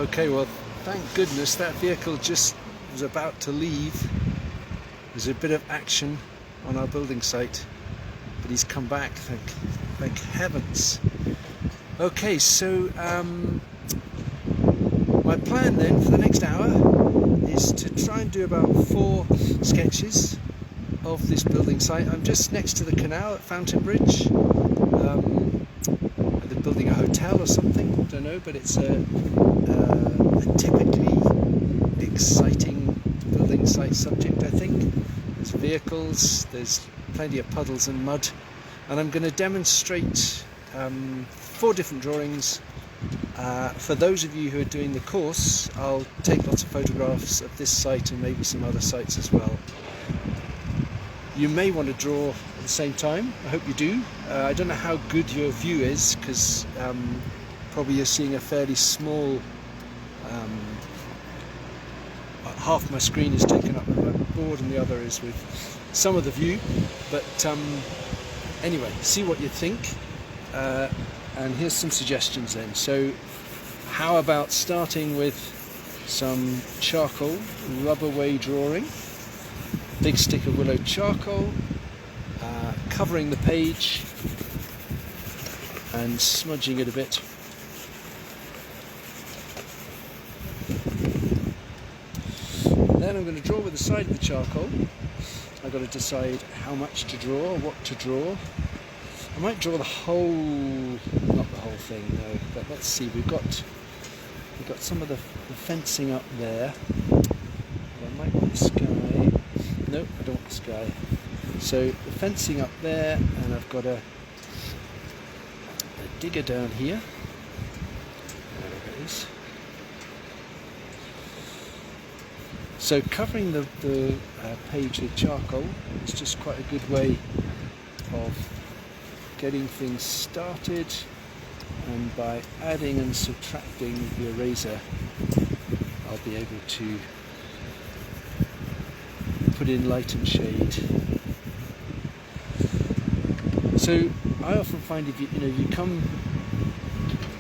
Okay, well, thank goodness that vehicle just was about to leave. There's a bit of action on our building site, but he's come back, thank heavens. Okay, so my plan then for the next hour is to try and do about 4 sketches of this building site. I'm just next to the canal at Fountain Bridge. They're building a hotel or something, I don't know, but it's a typically exciting building site subject, I think. There's vehicles, there's plenty of puddles and mud, and I'm going to demonstrate 4 different drawings. For those of you who are doing the course, I'll take lots of photographs of this site and maybe some other sites as well. You may want to draw at the same time, I hope you do. I don't know how good your view is, because probably you're seeing a fairly small, half my screen is taken up with my board and the other is with some of the view, but anyway, see what you think, and here's some suggestions then. So how about starting with some charcoal rub away drawing, big stick of willow charcoal, covering the page and smudging it a bit. Then I'm going to draw with the side of the charcoal. I've got to decide how much to draw, what to draw. I might draw the whole, not the whole thing, no, but let's see, we've got some of the fencing up there. I might want the sky. No, I don't want the sky. So the fencing up there, and I've got a digger down here. There it is. So covering the page with charcoal is just quite a good way of getting things started, and by adding and subtracting the eraser I'll be able to put in light and shade. So I often find if you come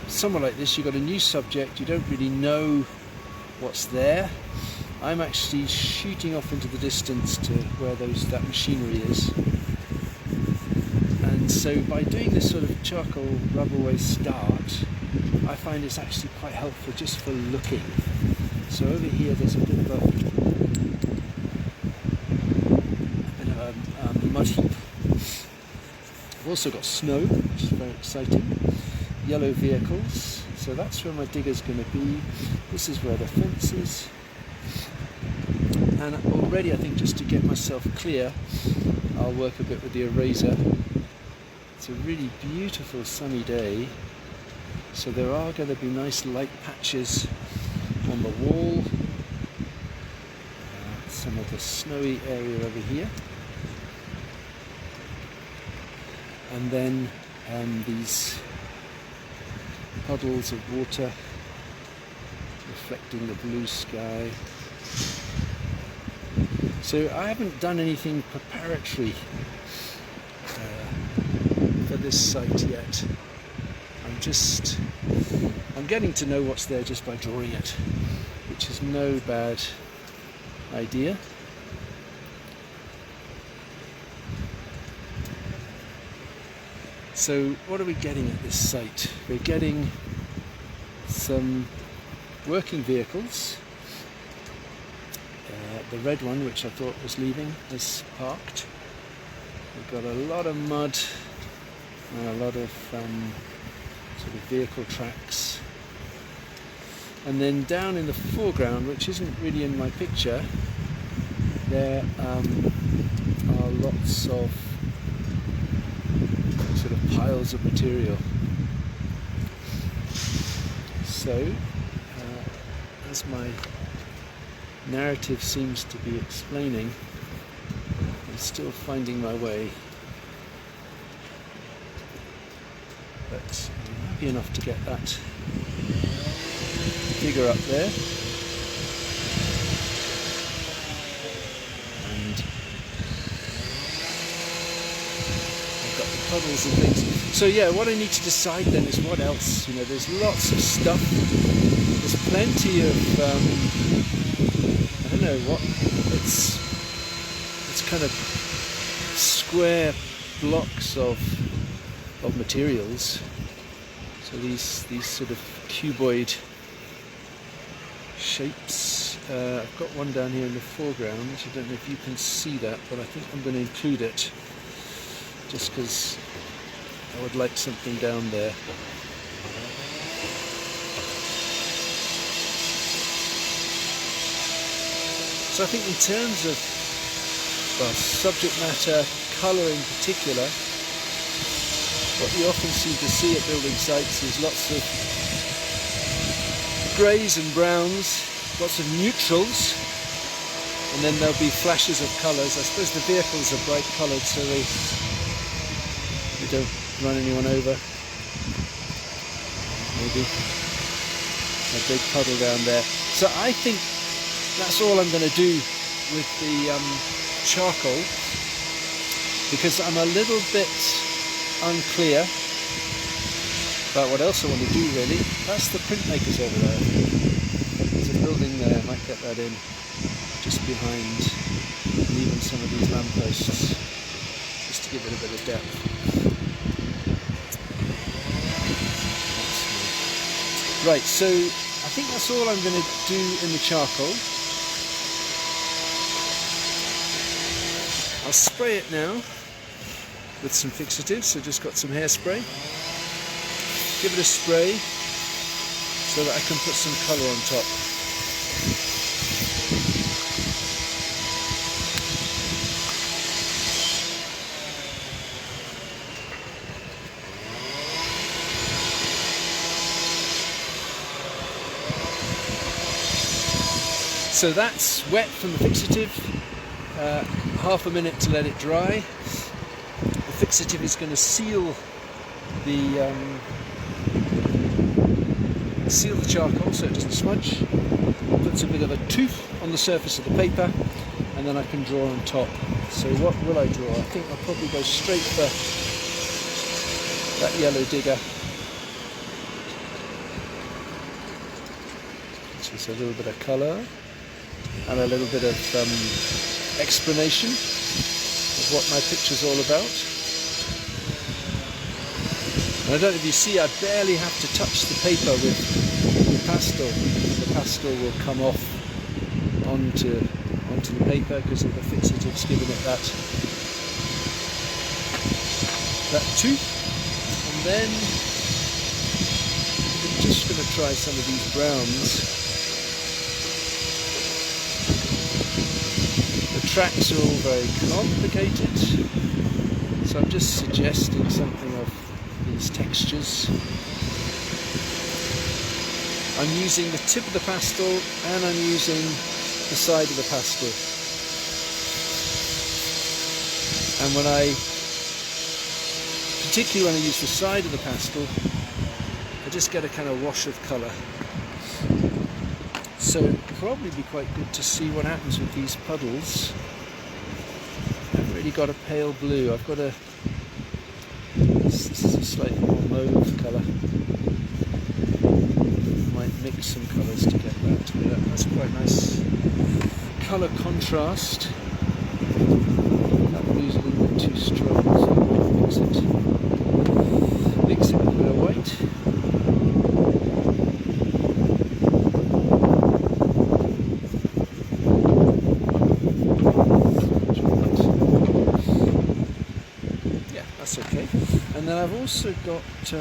somewhere like this, you've got a new subject, you don't really know what's there. I'm actually shooting off into the distance to where that machinery is. And so by doing this sort of charcoal rub away start, I find it's actually quite helpful just for looking. So over here there's a bit of a mud heap. I've also got snow, which is very exciting. Yellow vehicles, so that's where my digger's going to be. This is where the fence is. And already I think, just to get myself clear, I'll work a bit with the eraser. It's a really beautiful sunny day, so there are going to be nice light patches on the wall. Some of the snowy area over here. And then these puddles of water reflecting the blue sky. So I haven't done anything preparatory for this site yet. I'm getting to know what's there just by drawing it, which is no bad idea. So what are we getting at this site? We're getting some working vehicles. The red one, which I thought was leaving, is parked. We've got a lot of mud and a lot of sort of vehicle tracks. And then down in the foreground, which isn't really in my picture, there are lots of sort of piles of material. So, as my narrative seems to be explaining, I'm still finding my way, but I'm happy enough to get that digger up there, and I've got the puddles and things. So yeah, what I need to decide then is what else. There's lots of stuff. There's plenty of I don't know what it's kind of square blocks of materials. So these sort of cuboid shapes. I've got one down here in the foreground. I don't know if you can see that, but I think I'm going to include it just because I would like something down there. So I think in terms of, well, subject matter, colour in particular, what you often seem to see at building sites is lots of greys and browns, lots of neutrals, and then there'll be flashes of colours. I suppose the vehicles are bright coloured so they don't run anyone over. Maybe a big puddle down there. So I think that's all I'm going to do with the charcoal, because I'm a little bit unclear about what else I want to do really. That's the printmakers over there. There's a building there, I might get that in just behind, and even some of these lampposts, just to give it a bit of depth. Right, so I think that's all I'm going to do in the charcoal. I'll spray it now with some fixatives, so just got some hairspray. Give it a spray so that I can put some colour on top. So that's wet from the fixative. Half a minute to let it dry. The fixative is going to seal the charcoal so it doesn't smudge. Puts a bit of a tooth on the surface of the paper, and then I can draw on top. So what will I draw? I think I'll probably go straight for that yellow digger. Just a little bit of colour and a little bit of explanation of what my picture's all about. And I don't know if you see, I barely have to touch the paper with the pastel. The pastel will come off onto the paper because of the fixatives giving it that tooth. And then I'm just going to try some of these browns. Tracks are all very complicated, so I'm just suggesting something of these textures. I'm using the tip of the pastel and I'm using the side of the pastel, and particularly when I use the side of the pastel, I just get a kind of wash of colour. So it'd probably be quite good to see what happens with these puddles. I've really got a pale blue. I've got this is a slightly more mauve colour. Might mix some colours to get that. Yeah, that's quite nice colour contrast. That blue's a little bit too strong, so I might mix it with a bit of white. Okay, and then I've also got a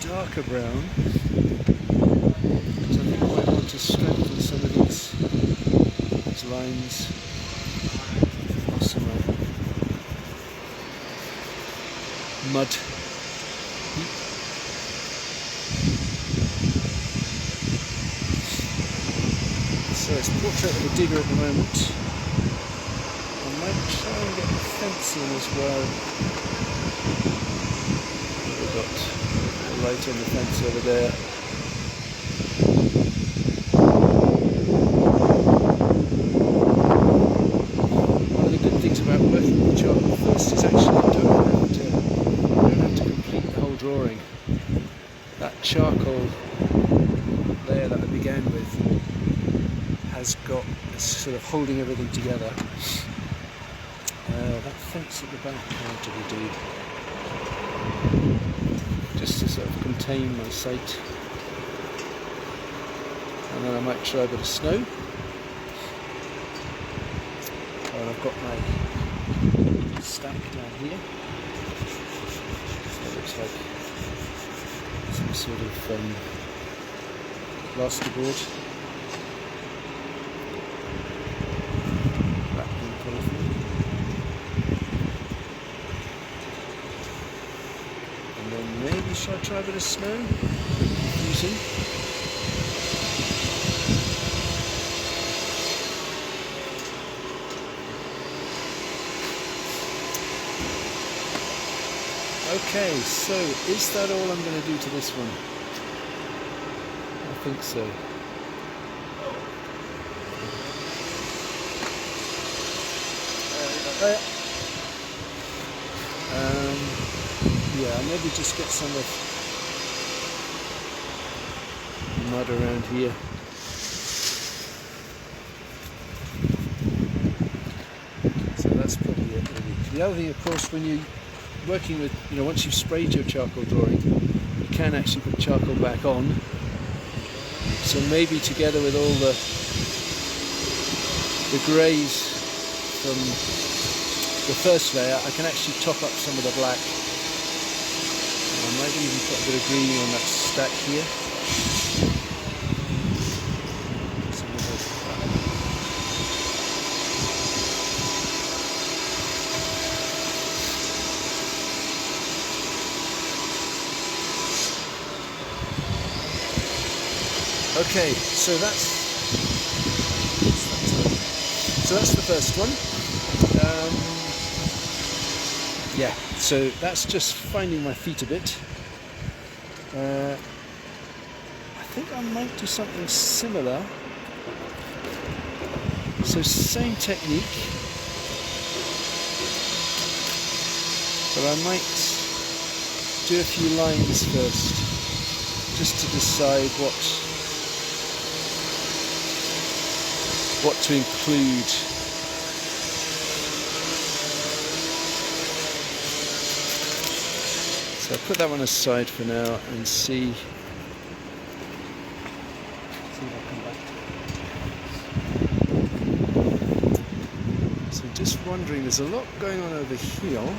darker brown because I think I might want to strengthen some of these lines. Some mud. So it's portrait of a digger at the moment. I might try and get the fence in as well. We've got the light on the fence over there. One of the good things about working with charcoal first is actually you don't have to complete the whole drawing. That charcoal there that that's sort of holding everything together. That fence at the back, how do we do? Just to sort of contain my sight. And then I might try a bit of snow. And I've got my stack down here. So it looks like some sort of plasterboard. Wrapped in polythene. And then maybe should I try a bit of snow? Confusing. Okay, so is that all I'm going to do to this one? I think so. Yeah, maybe just get some of the mud around here. So that's probably it really. The other thing, of course, when you working with, once you've sprayed your charcoal drawing, you can actually put charcoal back on. So maybe together with all the greys from the first layer, I can actually top up some of the black. And I might even put a bit of green on that stack here. Okay, so that's the first one. Yeah, so that's just finding my feet a bit. I think I might do something similar. So same technique, but I might do a few lines first, just to decide what to include. So I'll put that one aside for now and see if I come back. So just wondering, there's a lot going on over here.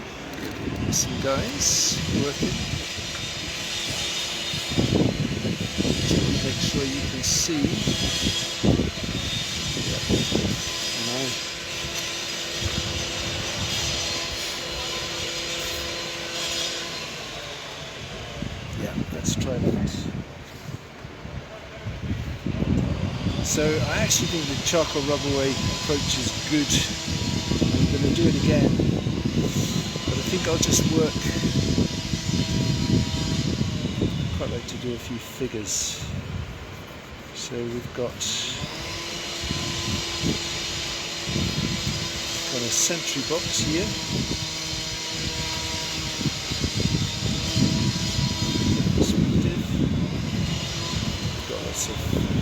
Some guys working. Make sure you can see. Yeah, let's try that. So I actually think the charcoal rub away approach is good. I'm going to do it again, but I think I'll just work. I'd quite like to do a few figures. So we've got a sentry box here. Perspective. We've got lots of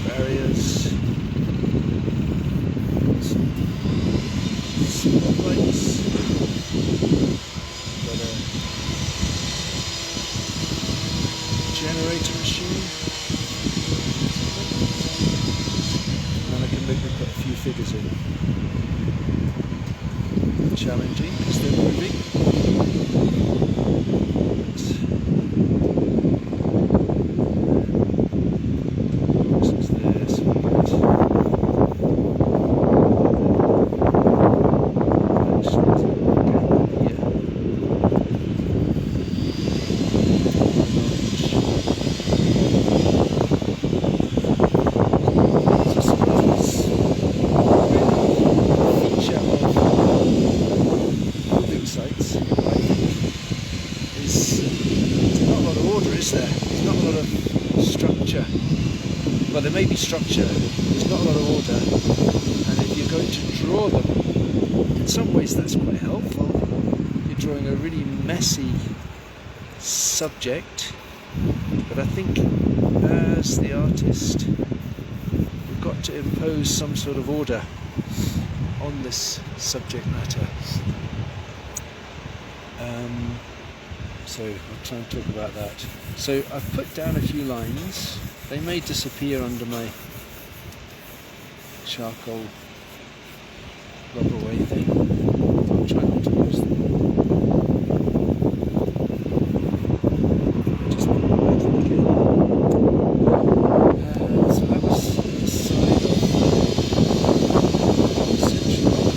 barriers. Some spotlights. Got a generator machine. And I can maybe put a few figures in. Challenging because they're moving. Boxes there, so well, there may be structure, there's not a lot of order, and if you're going to draw them, in some ways that's quite helpful. You're drawing a really messy subject, but I think as the artist, you've got to impose some sort of order. on this subject matter. So I'll try and talk about that. So I've put down a few lines. They may disappear under my charcoal rub away thing. I'll try not to lose them. Just put them back in again. So that was the side of the century box.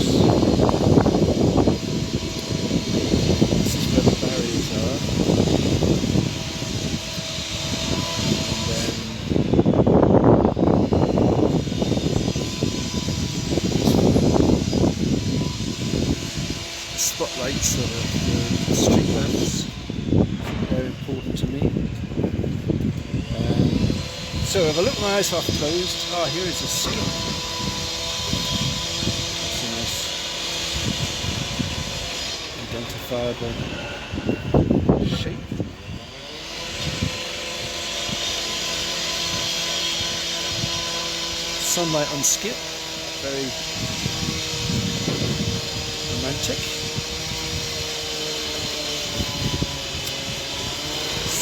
This is where the barriers are. Spotlights or the street lamps, they're important to me. So if I look my eyes half closed, here is a skip. That's a nice identifiable shape. Sunlight on skip, very romantic.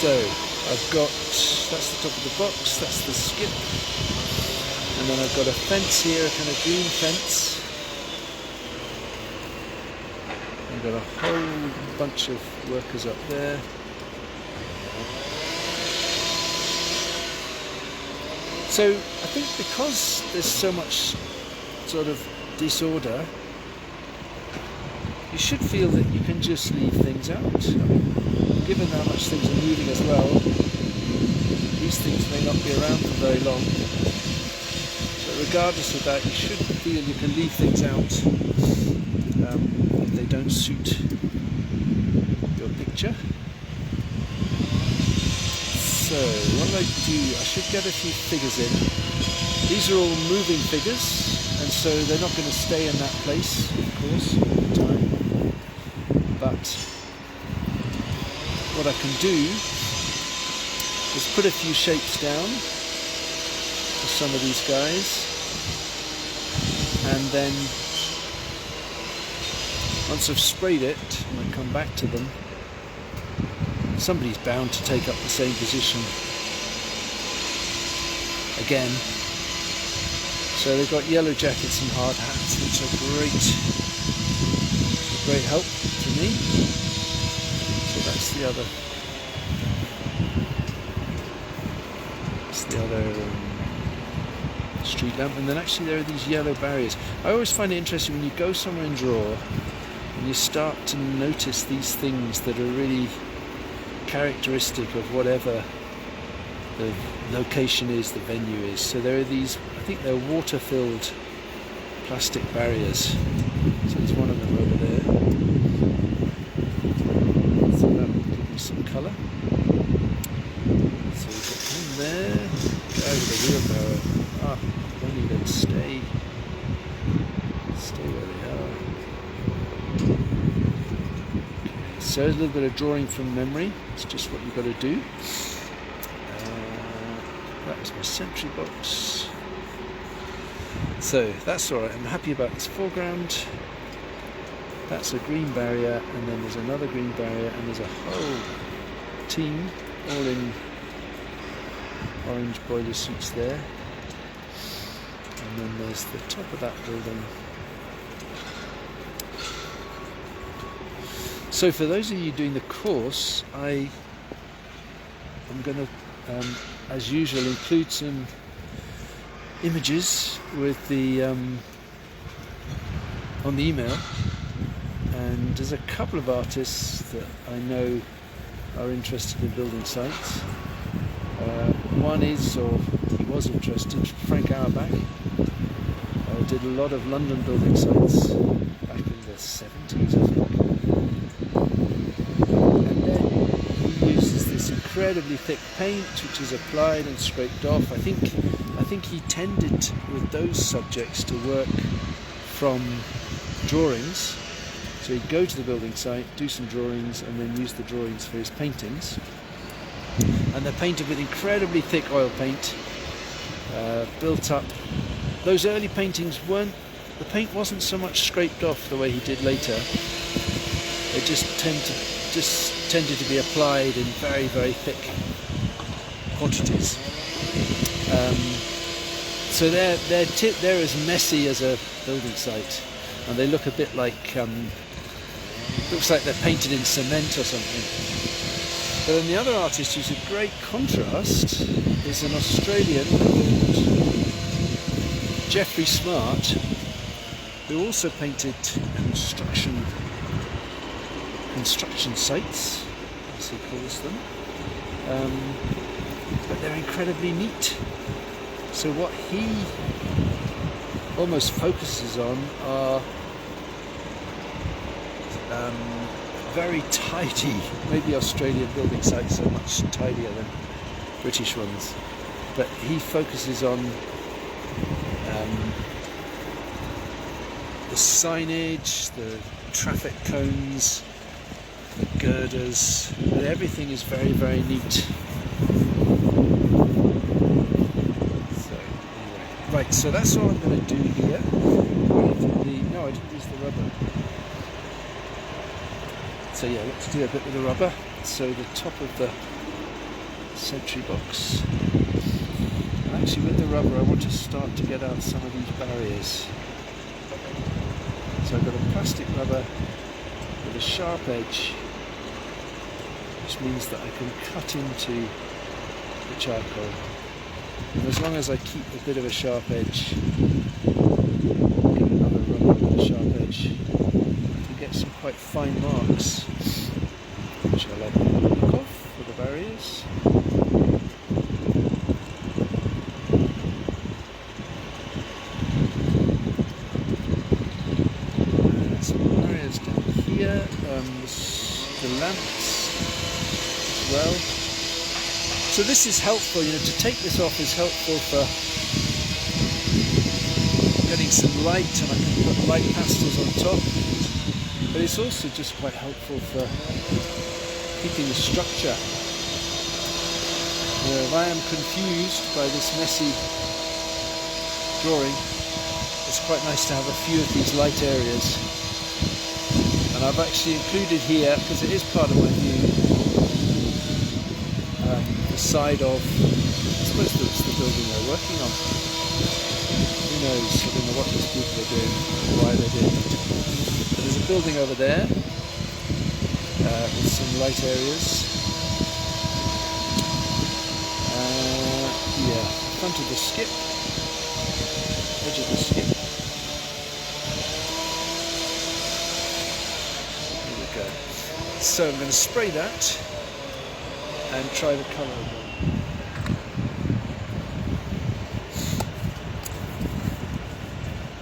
So I've got, that's the top of the box, that's the skip, and then I've got a fence here, a kind of green fence. I've got a whole bunch of workers up there. So I think because there's so much sort of disorder, you should feel that you can just leave things out. I mean, given how much things are moving as well, these things may not be around for very long. But regardless of that, you should feel you can leave things out if they don't suit your picture. So what do? I should get a few figures in. These are all moving figures, and so they're not going to stay in that place, of course, all the time. But what I can do is put a few shapes down for some of these guys, and then once I've sprayed it and I come back to them, somebody's bound to take up the same position again. So they've got yellow jackets and hard hats, which are great help to me. So that's the other street lamp, and then actually there are these yellow barriers. I always find it interesting when you go somewhere and draw and you start to notice these things that are really characteristic of whatever the location is, the venue is. So there are these, I think they're water-filled plastic barriers. So there's one of them over there. So that will give me some colour. So we've got one there. Go over the wheelbarrow. If only they'd stay where they are. So a little bit of drawing from memory. It's just what you've got to do. That was my sentry box. So that's alright, I'm happy about this foreground. That's a green barrier, and then there's another green barrier, and there's a whole team all in orange boiler suits there. And then there's the top of that building. So for those of you doing the course, I'm going to, as usual, include some images with the on the email, and there's a couple of artists that I know are interested in building sites. One is, or he was interested, Frank Auerbach. Did a lot of London building sites back in the 70s, I think. And then he uses this incredibly thick paint which is applied and scraped off. I think he tended with those subjects to work from drawings. So he'd go to the building site, do some drawings, and then use the drawings for his paintings. And they're painted with incredibly thick oil paint, built up. Those early paintings weren't the paint wasn't so much scraped off the way he did later. It just tended to be applied in very, very thick quantities. So they're as messy as a building site, and they look a bit like looks like they're painted in cement or something. But then the other artist who's a great contrast is an Australian called Jeffrey Smart, who also painted construction sites, as he calls them. But they're incredibly neat. So what he almost focuses on are very tidy. Maybe Australian building sites are much tidier than British ones, but he focuses on the signage, the traffic cones, the girders, and everything is very, very neat. So anyway, right, so that's all I'm going to do here with no, I didn't use the rubber. So yeah, let's do a bit with the rubber. So the top of the sentry box. And actually with the rubber I want to start to get out some of these barriers. So I've got a plastic rubber with a sharp edge, which means that I can cut into the charcoal. And as long as I keep a bit of a sharp edge, get another rubber with a sharp edge, I can get some quite fine marks, which I like the look of for the barriers. Some barriers down here, the lamps as well. So this is helpful, you know, to take this off is helpful for getting some light, and I can put light pastels on top. But it's also just quite helpful for keeping the structure. If I am confused by this messy drawing, it's quite nice to have a few of these light areas. And I've actually included here, because it is part of my view, the side of, I suppose it's the building they're working on. Who knows, I don't know what these people are doing, or why they're doing it. But there's a building over there, with some light areas. Yeah, front of the skip, edge of the skip. Here we go. So I'm going to spray that and try the colour again.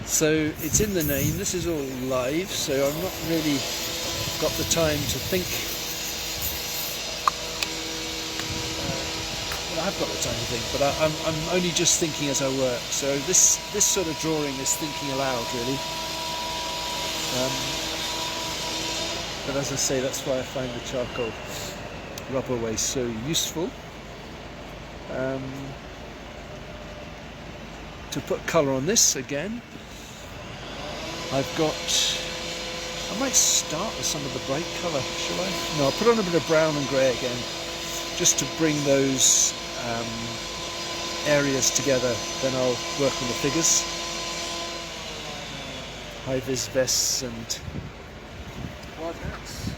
So it's in the name, this is all live, so I've not really got the time to think. Well, I've got the time to think, but I'm only just thinking as I work. So this sort of drawing is thinking aloud, really. But as I say, that's why I find the charcoal rubber waste so useful. To put colour on this again, I might start with some of the bright colour, shall I? No, I'll put on a bit of brown and grey again, just to bring those areas together. Then I'll work on the figures. High-vis vests and hard hats.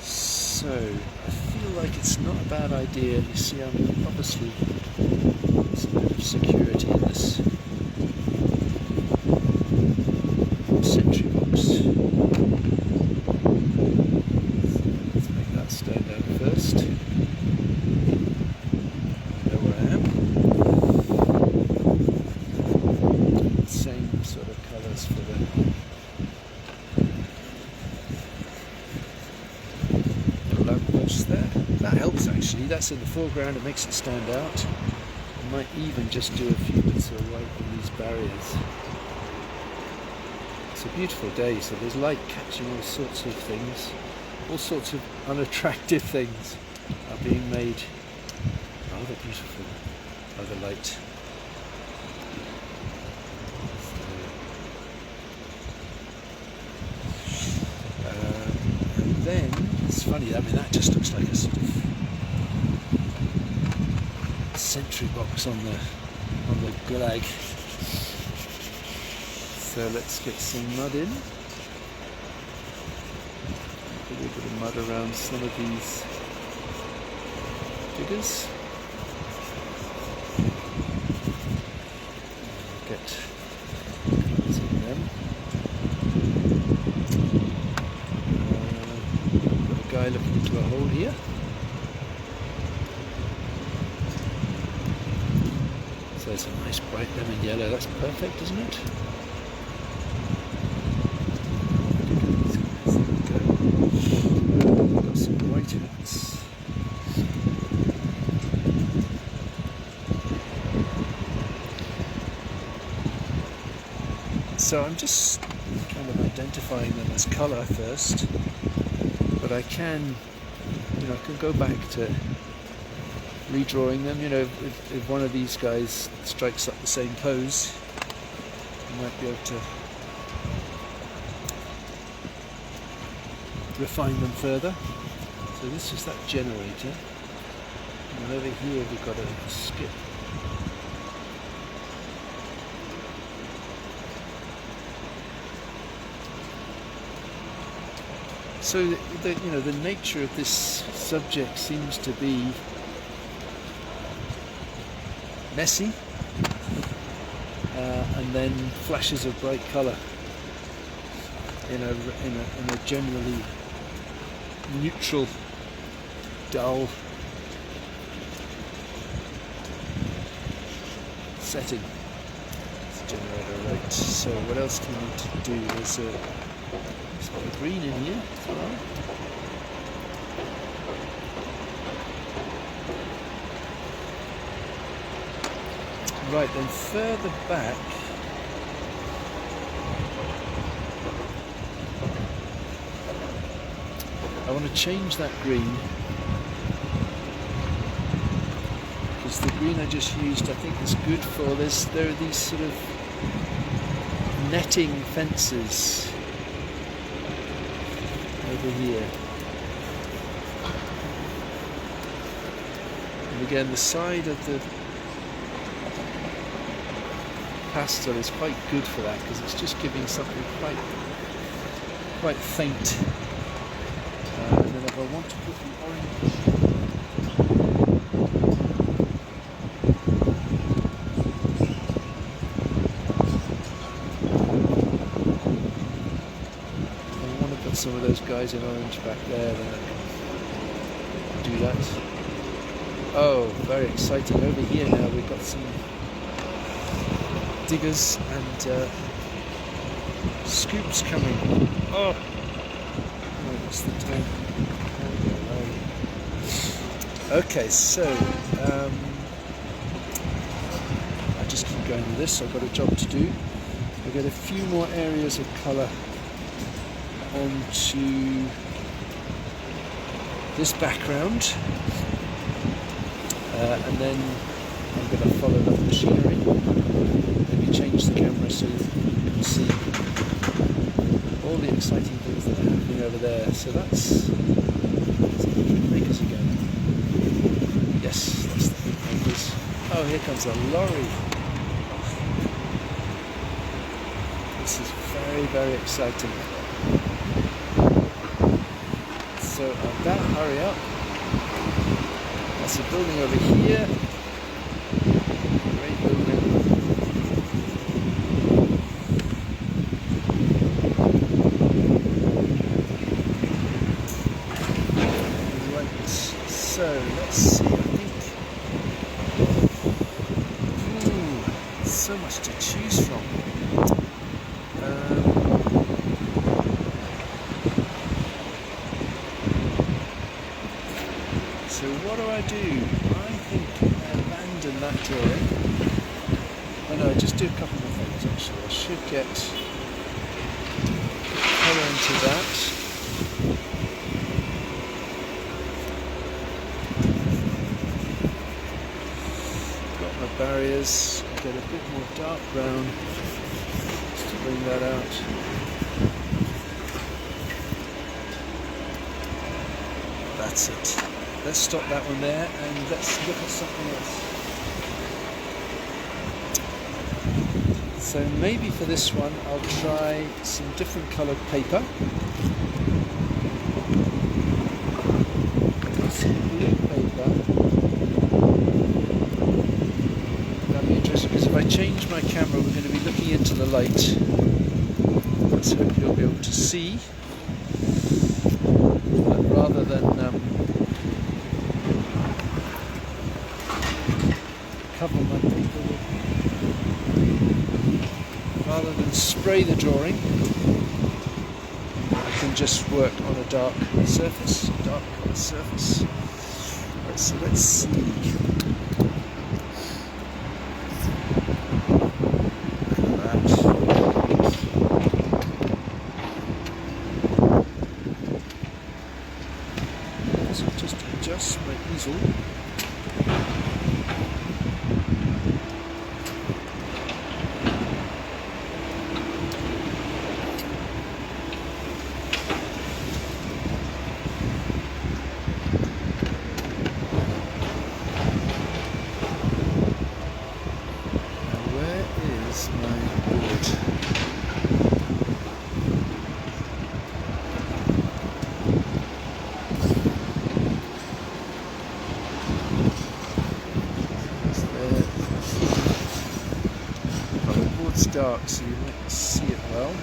So, I feel like it's not a bad idea. You see, I'm obviously there's a bit of security in this sentry box. Let's make that stand out first. I know where I am. Same sort of colours for the lamppost there. That helps actually, that's in the foreground, it makes it stand out. I might even just do a few bits of white on these barriers. It's a beautiful day, so there's light catching all sorts of things. All sorts of unattractive things are being made rather beautiful. by the light. And then it's funny. I mean, that just looks like a sort of sentry box on the gulag. So let's get some mud in. A little bit of mud around some of these figures. Get colours in them. Got a guy looking into a hole here. So it's a nice bright lemon yellow. That's perfect, isn't it? Got some white hats. So I'm just kind of identifying them as colour first, but I can, I can go back to redrawing them. If one of these guys strikes up the same pose, I might be able to refine them further. So this is that generator, and over here we've got a skip. So the nature of this subject seems to be messy, and then flashes of bright colour in a generally neutral, dull setting. It's a generator, right? So what else do we need to do? There's a bit of green in here as well. Right, then further back, I want to change that green, because the green I just used I think is good for this. There are these sort of netting fences over here. And again, the side of the pastel is quite good for that, because it's just giving something quite faint. And then if I want to put the orange, if I want to put some of those guys in orange back there, then I can do that. Oh, very exciting. Over here now we've got some diggers and scoops coming. Oh, what's the time? Okay, so I just keep going with this. I've got a job to do. I'll get a few more areas of colour onto this background, and then I'm going to follow that machinery. Change the camera so you can see all the exciting things that are happening over there. So that's makers again. Yes, that's the big makers. Oh, here comes a lorry. This is very, very exciting. So I better hurry up. That's a building over here. Great building. So let's see, I think, so much to choose from. So what do? I think I abandon that drawing. Oh no, I just do a couple more things actually. I should get colour into that. barriers. Get a bit more dark brown just to bring that out. That's it. Let's stop that one there and let's look at something else. So maybe for this one I'll try some different coloured paper. Some blue paper. That'll be interesting because if I change my camera we're going to be looking into the light. Let's hope you'll be able to see. But rather than cover my paper with, rather than spray the drawing, I can just work on a dark surface, dark colour surface. Right, so let's see. Look at that. So just adjust my easel. It's dark so you won't see it well.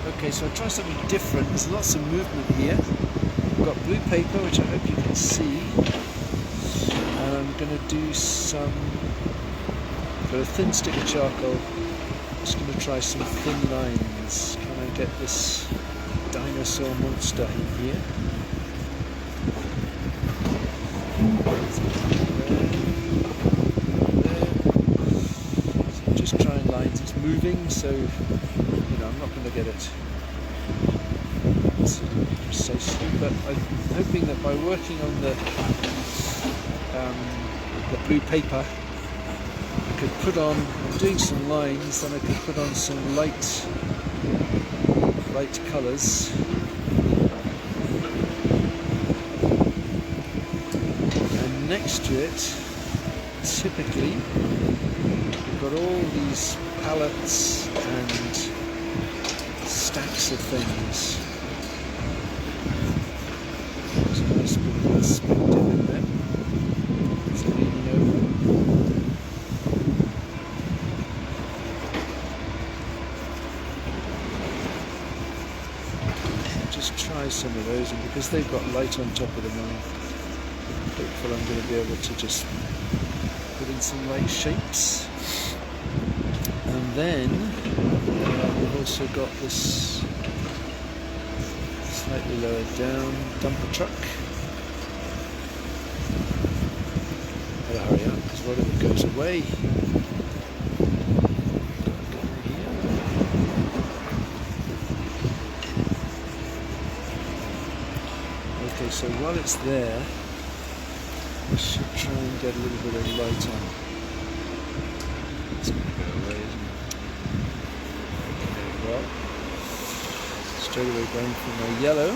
Okay, so I'll try something different. There's lots of movement here. I've got blue paper, which I hope you can see. And I'm going to do some, got a thin stick of charcoal. Just going to try some thin lines. Can I get this dinosaur monster in here? There. So just trying lines. It's moving, so I'm not going to get it absolutely precisely. But I'm hoping that by working on the blue paper, I could put on, doing some lines, then I could put on some light colours. And next to it, typically, you've got all these palettes and stacks of things. There's a nice bit of perspective in there. It's leaning over. Just try some of those, and because they've got light on top of them, I'm hopeful I'm going to be able to just put in some light shapes. And then we've also got this slightly lower down dumper truck. Better hurry up because a lot of it goes away. Okay, so while it's there, I should try and get a little bit of light on. It's going to go away, isn't it? Okay, well, straight away going for my yellow.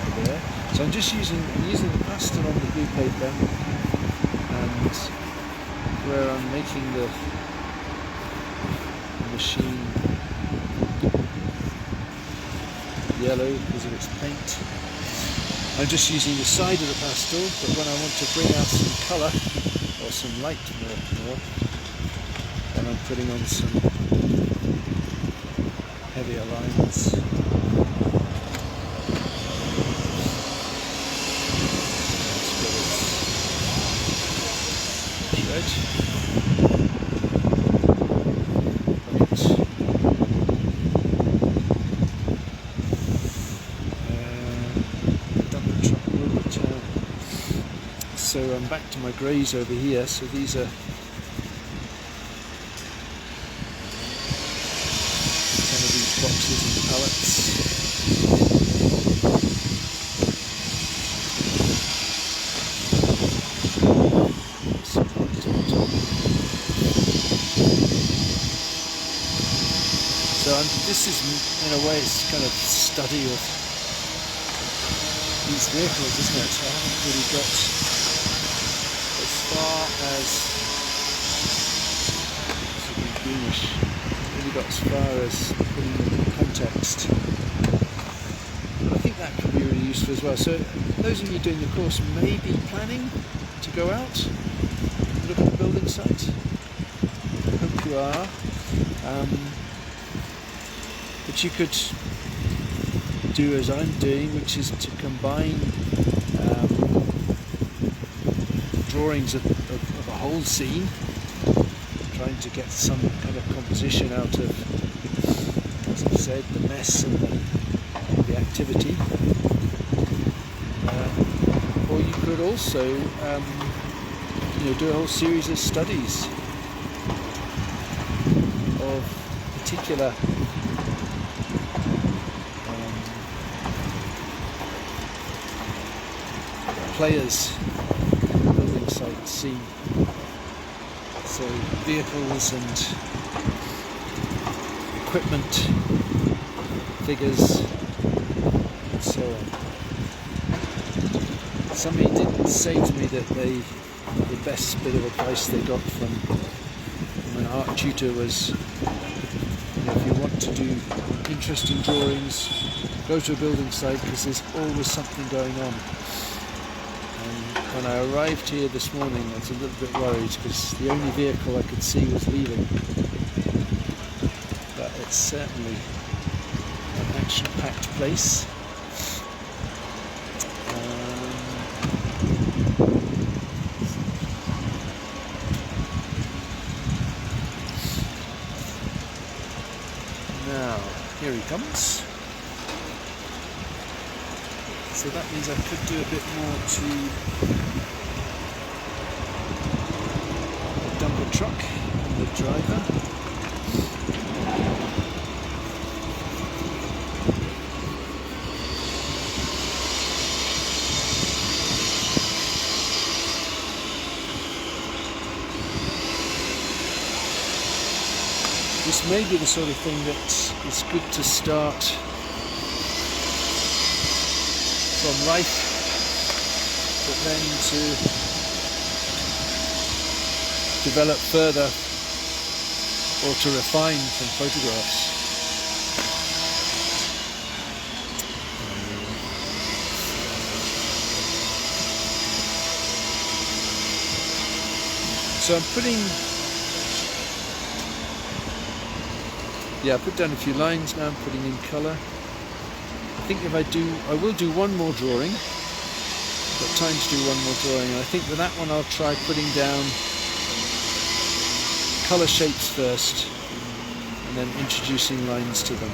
Over there. So I'm just using the pastel on the blue paper, and where I'm making the machine yellow because of its paint. I'm just using the side of the pastel, but when I want to bring out some colour or some light more, then I'm putting on some heavier lines. That's red. so I'm back to my greys over here. So these are some of these boxes and pallets. So this is, in a way, it's kind of study of these vehicles, isn't it? I haven't really got as far as greenish. Really got as far as putting them in context. But I think that could be really useful as well. So those of you doing the course may be planning to go out and look at the building site. I hope you are. But you could do as I'm doing, which is to combine drawings of a whole scene, trying to get some kind of composition out of, as I've said, the mess and the activity. Or you could also do a whole series of studies of particular players in the building site scene. So vehicles and equipment, figures, and so on. Somebody did say to me that the best bit of advice they got from an art tutor was, if you want to do interesting drawings, go to a building site because there's always something going on. When I arrived here this morning, I was a little bit worried because the only vehicle I could see was leaving. But it's certainly an action-packed place. Now, here he comes. So that means I could do a bit more to the dumper truck and the driver. This may be the sort of thing that is good to start from life, but then to develop further or to refine from photographs. So I'm putting, I put down a few lines now. I'm putting in colour. I think I will do one more drawing. I've got time to do one more drawing, and I think with that one I'll try putting down colour shapes first and then introducing lines to them.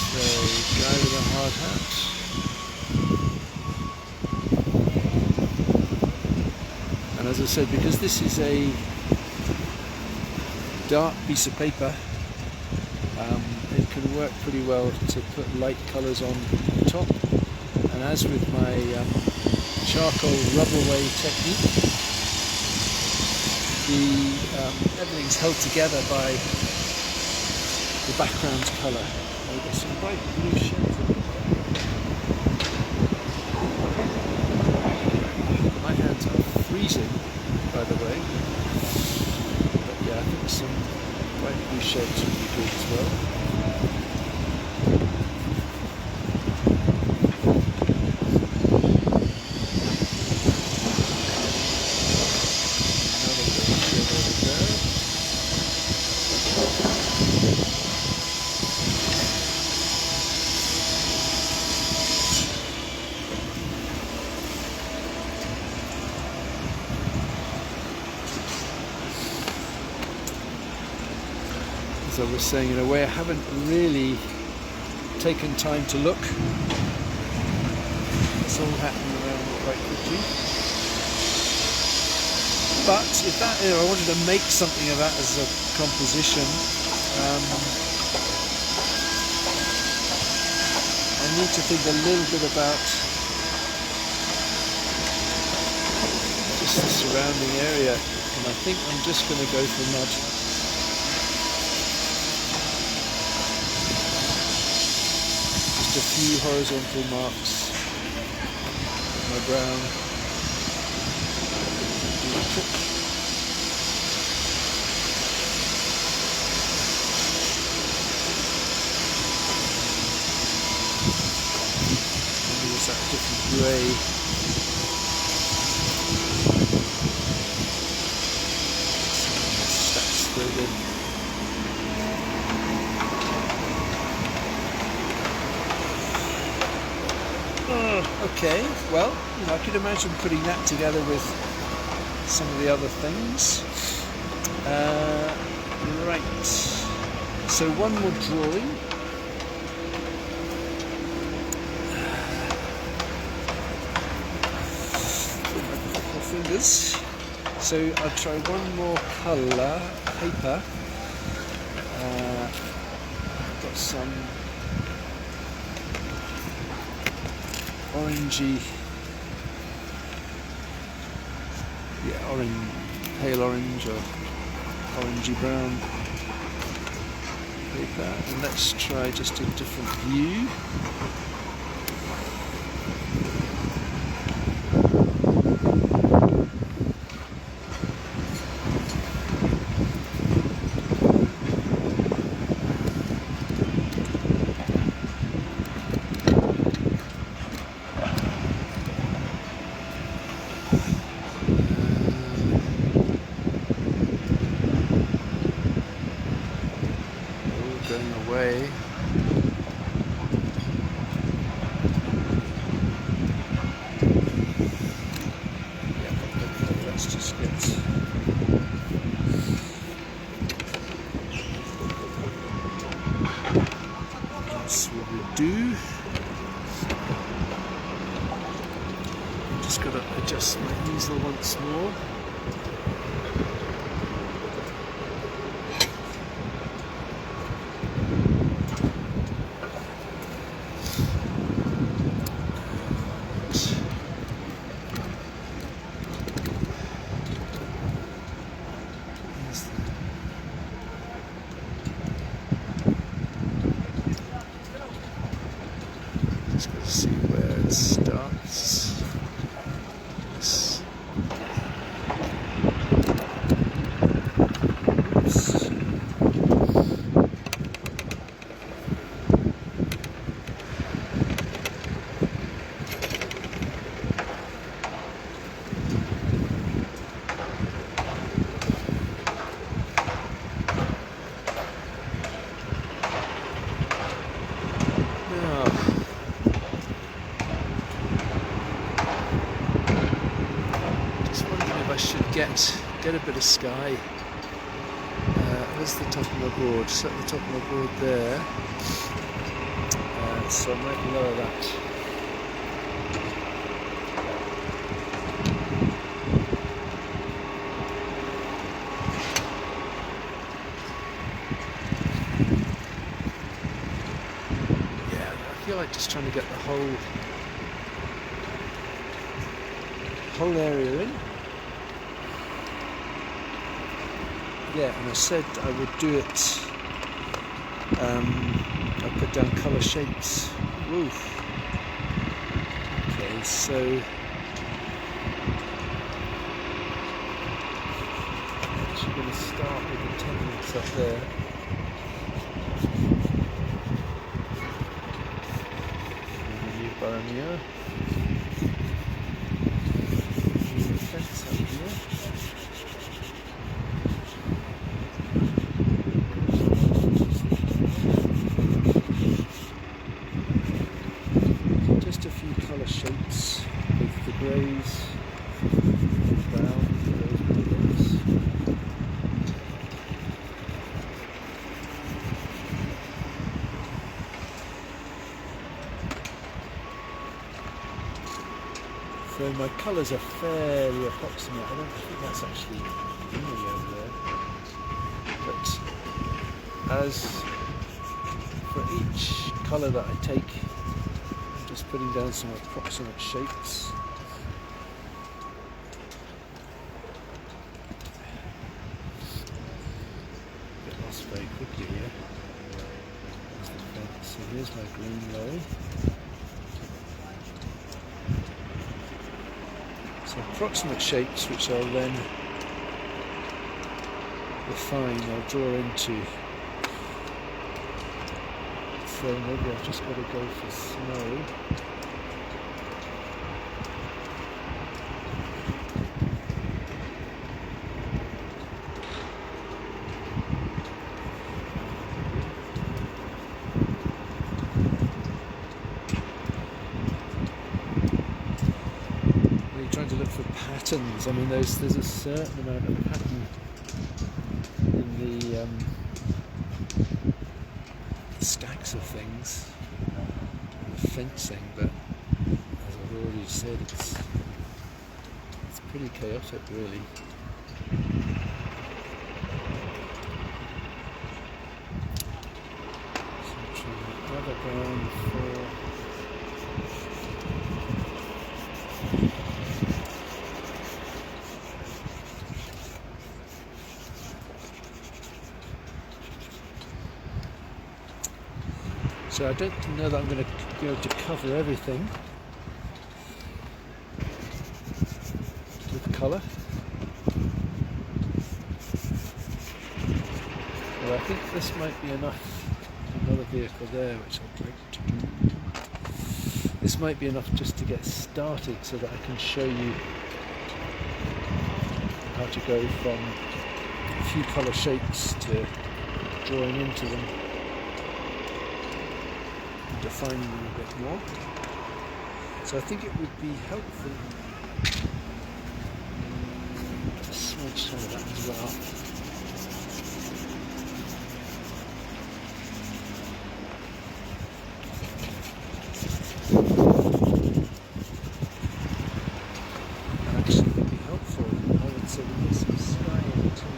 So, guy with a hard hat. And as I said, because this is a dark piece of paper, it can work pretty well to put light colours on top. And as with my charcoal rub away technique, everything's held together by the background colour. I've got some bright blue shades in there. My hands are freezing, by the way. But yeah, I think some bright blue shades would be good as well. There's a was saying, in a way I haven't really taken time to look. It's all happening around quite quickly. But if that, I wanted to make something of that as a composition, I need to think a little bit about just the surrounding area, and I think I'm just going to go for mud. Just a few horizontal marks with my brown. Use that different grey. Stacks filled in. Okay, well, I could imagine putting that together with some of the other things. Right, so one more drawing. Fingers. So I'll try one more colour, paper. I've got some orangey, pale orange or orangey brown paper, and let's try just a different view. Away. Yeah, let's just get that's what we do. Just got to adjust my easel once more. Just got to see where it starts. I should get a bit of sky. Where's the top of my board? Set the top of my board there. So I might lower that. Yeah, I feel like just trying to get the whole area in. Yeah, and I said I would do it, I put down colour shapes. Woo. Okay, so I'm actually going to start with the tenements up there. Baronier. Fence up here. Just a few colour shapes with the greys, brown, those buildings. So my colours are fairly approximate. I don't think that's actually greenery over there. But as for each colour that I take, I'm just putting down some approximate shapes. Get lost very quickly here. So here's my green lorry. So approximate shapes which I'll then refine, I'll draw into. So maybe I've just got to go for snow. Trying to look for patterns. I mean, there's a certain amount of pattern in the stacks of things, the fencing, but as I've already said, it's pretty chaotic, really. So I'm trying another ground for. So I don't know that I'm going to be able to cover everything with colour. But I think this might be enough. Another vehicle there which I'd like to do. This might be enough just to get started so that I can show you how to go from a few colour shapes to drawing into them. Defining them a bit more. So I think it would be helpful to smudge some of that as well. And actually it would be helpful, I would say, to get some sky in too.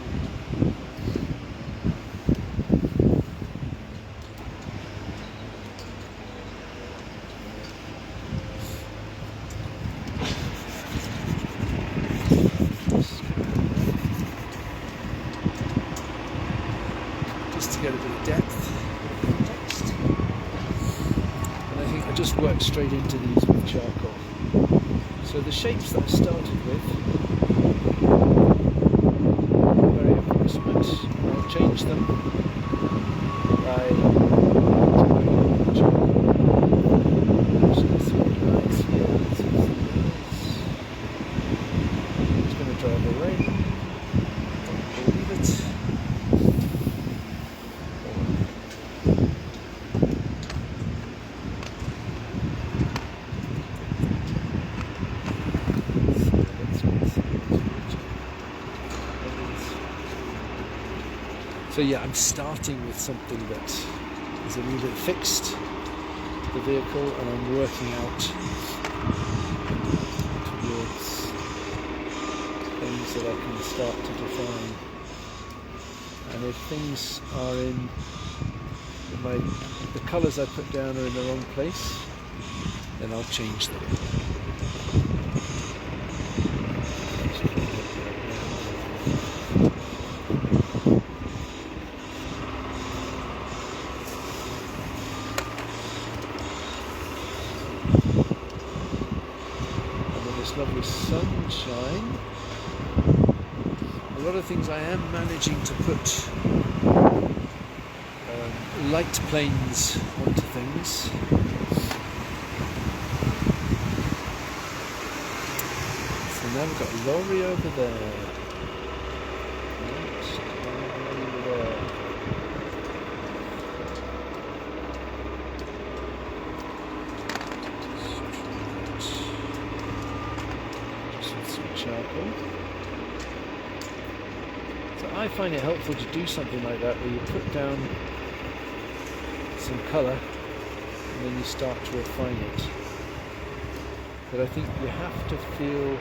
To get a bit of depth, a bit of context. And I think I just work straight into these with charcoal. So the shapes that I started with are very approximate. I'll change them by charcoal. Actually, see the lines here. It's going to drive away. Don't believe it. So yeah, I'm starting with something that is a little bit fixed, the vehicle, and I'm working out towards things that I can start to define. And if things are in the colours I put down are in the wrong place, then I'll change them. Lovely sunshine. A lot of things I am managing to put light planes onto things. So now we've got a lorry over there. Charcoal. So I find it helpful to do something like that where you put down some colour and then you start to refine it. but I think you have to feel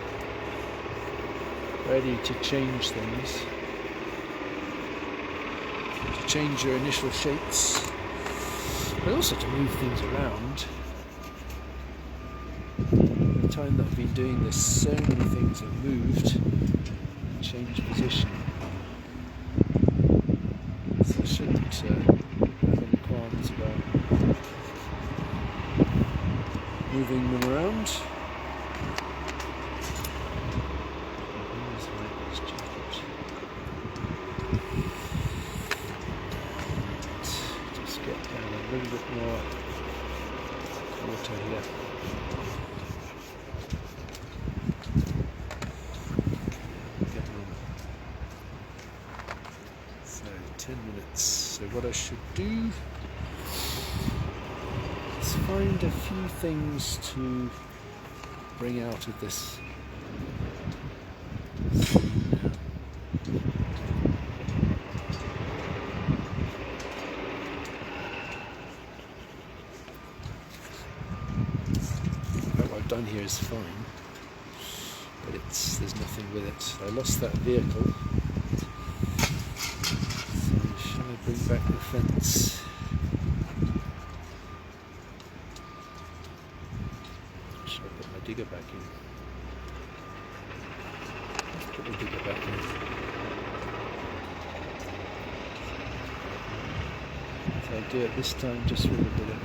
ready to change things, to change your initial shapes, but also to move things around. In the time that I've been doing this, so many things have moved and changed position. So I shouldn't have any qualms about moving them around. Just get down a little bit more water here. So 10 minutes. So what I should do is find a few things to bring out of this scene now. What I've done here is fine, but there's nothing with it. I lost that vehicle, so shall I bring back the fence? Should I put my digger back in? Let's put the digger back in. So I'll do it this time just with a bit of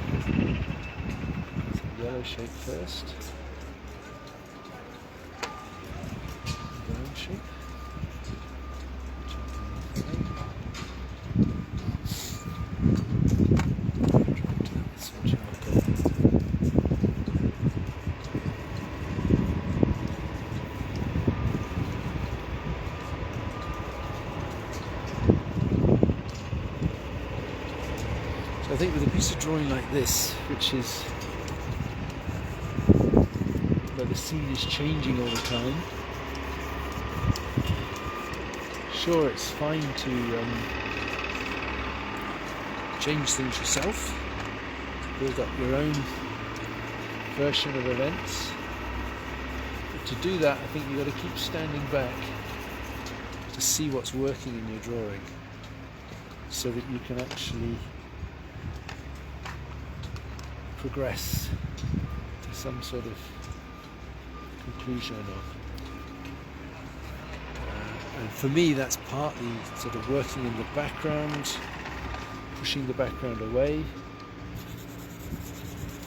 yellow shape first, brown shape, so I think with a piece of drawing like this, which is where the scene is changing all the time, sure, it's fine to change things yourself, build up your own version of events, but to do that I think you've got to keep standing back to see what's working in your drawing, so that you can actually progress to some sort of conclusion of. And for me that's partly sort of working in the background, pushing the background away,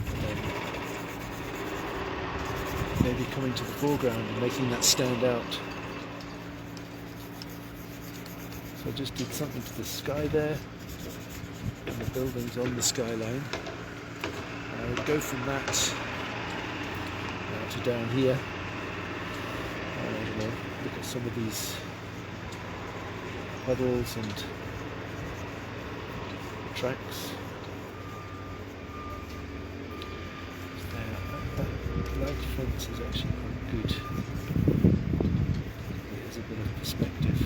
and then maybe coming to the foreground and making that stand out. So I just did something to the sky there, and the building's on the skyline. I would go from that now to down here. I don't know, look at some of these puddles and tracks. That light fence is actually quite good. There's a bit of perspective.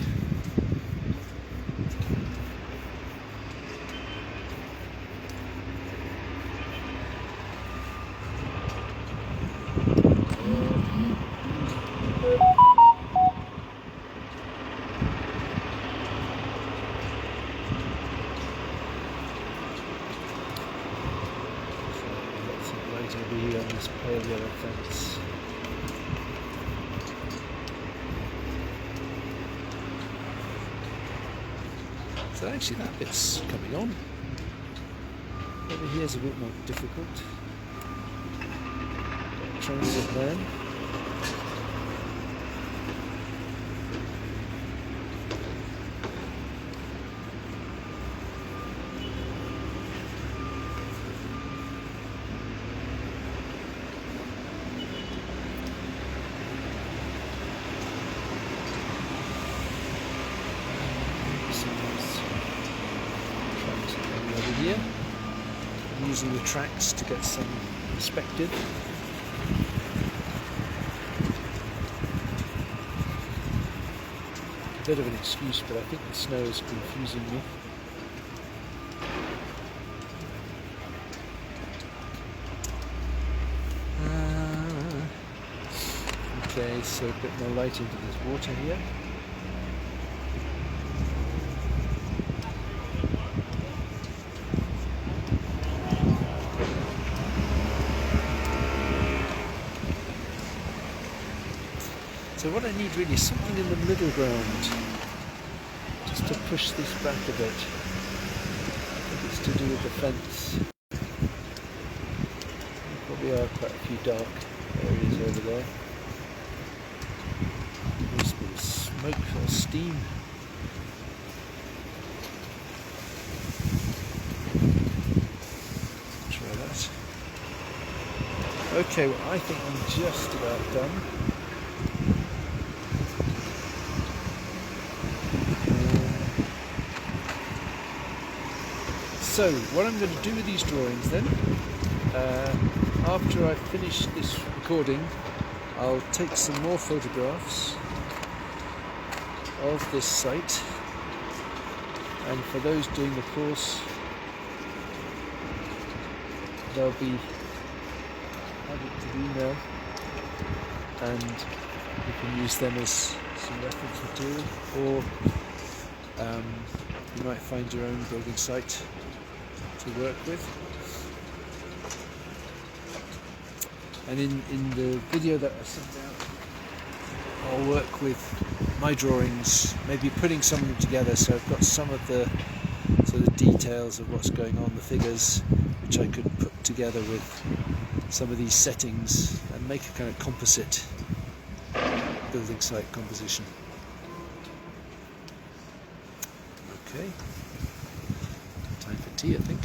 Over here on this pale yellow fence. So actually that bit's coming on. Over here's a bit more difficult. Triangle plan. Over here, I'm using the tracks to get some perspective. A bit of an excuse, but I think the snow is confusing me. Okay, so a bit more light into this water here. So what I need really is something in the middle ground, just to push this back a bit. I think it's to do with the fence. There probably are quite a few dark areas over there. There's a bit of smoke or steam. Try that. Okay, well I think I'm just about done. So what I'm going to do with these drawings then, after I finish this recording, I'll take some more photographs of this site, and for those doing the course, they'll be added to the email, and you can use them as some reference material, or you might find your own building site to work with. And in the video that I send out, I'll work with my drawings, maybe putting some of them together, so I've got some of the sort of details of what's going on, the figures, which I could put together with some of these settings and make a kind of composite building site composition. Okay, time for tea, I think.